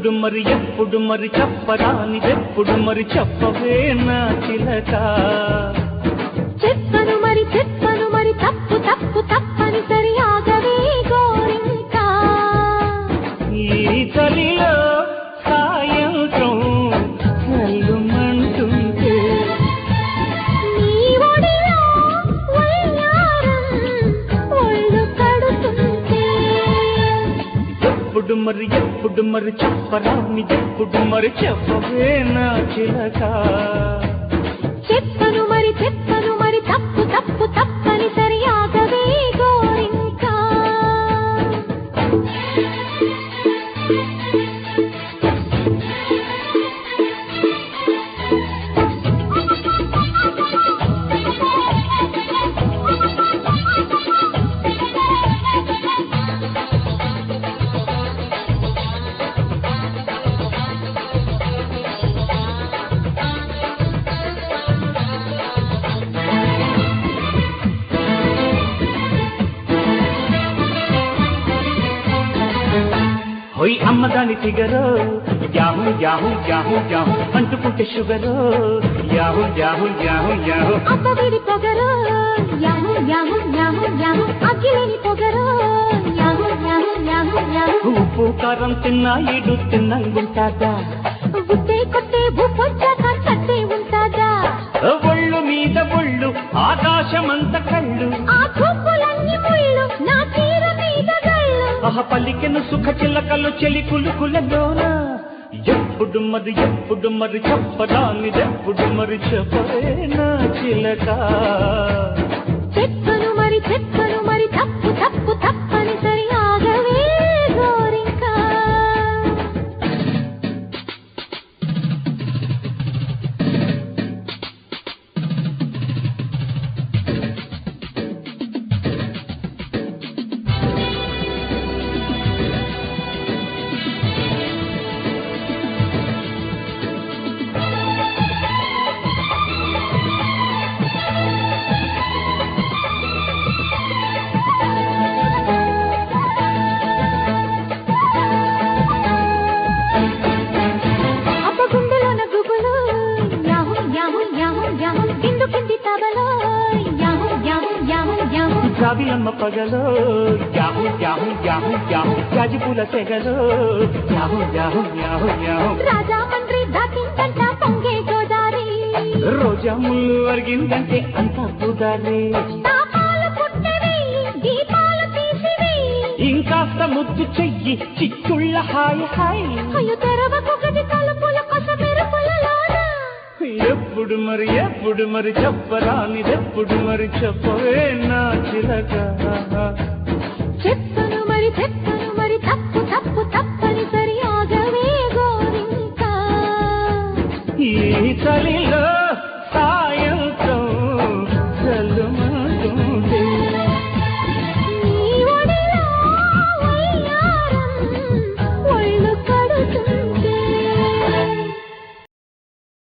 ఎప్పుడు మరి చెప్పరానిదెప్పుడు మరి చెప్పవే నా చిలక చెప్పను మరి తప్పు తప్పని సరి ఆగవే గోరింక ఈ చలిలో సాయంత్రం చల్లుమంటుంటే నీ ఒడిలో వయ్యారం ఒళ్ళు కడుతుంటే ఎప్పుడు మరి చెప్పరానిదెప్పుడు మరి చెప్పవే నా చిలక చెప్పను మరి తప్పు తప్పని సరి ఆగవే గోరింక ఓయ్ అమ్మదాని figure yahoo yahoo yahoo yahoo అంటుకుంటే sugar yahoo yahoo yahoo yahoo అబ్బవిడి పొగరు యాహూ యాహూ యాహూ యాహూ అఖిలేని పొగరు యాహూ యాహూ యాహూ యాహూ ఉప్పు కారం తిన్నా ఇడు తిన్నంగుంటాదా గుద్దే కొట్టే భూపొచ్చాక చట్టే ఉంటాదా ఒళ్ళు మీద ఒళ్ళు ఆకాశమంత కళ్ళు ఆ చూపులన్నీ ముళ్ళు నా చీర మీద గళ్ళు పలికెను సుఖ చిలకలు చెలి కులుకులలోన ఎప్పుడు మరి చెప్పరానిదెప్పుడు మరి చెప్పవే నా చిలక చెప్పను మరి తప్పు తప్పని సరి ఆగవే గోరింక జాబిలమ్మ పగలో యాహూ యాహూ యాహూ యాహూ గాజిపూల తెగలో యాహూ యాహూ యాహూ యాహూ రాజా మంత్రి దాటిందంట పొంగే గోదారి రోజా ముళ్ళు అరిగిందంటే అంత పుదారే తాపాలు పుట్టవి దీపాలు తీసివి ఇంకాస్త ముద్దు చెయ్యి చిక్కుళ్ళ హాయ్ హాయ్ అయ్యో తెరవకు గది తలుపుల కొస మెరుపులలోన ఎప్పుడు మరి చెప్పరానిదెప్పుడు మరి చెప్పవే నా చిలక చెప్పను మరి తప్పు తప్పని సరి ఆగవే గోరింక ఈ చలిలో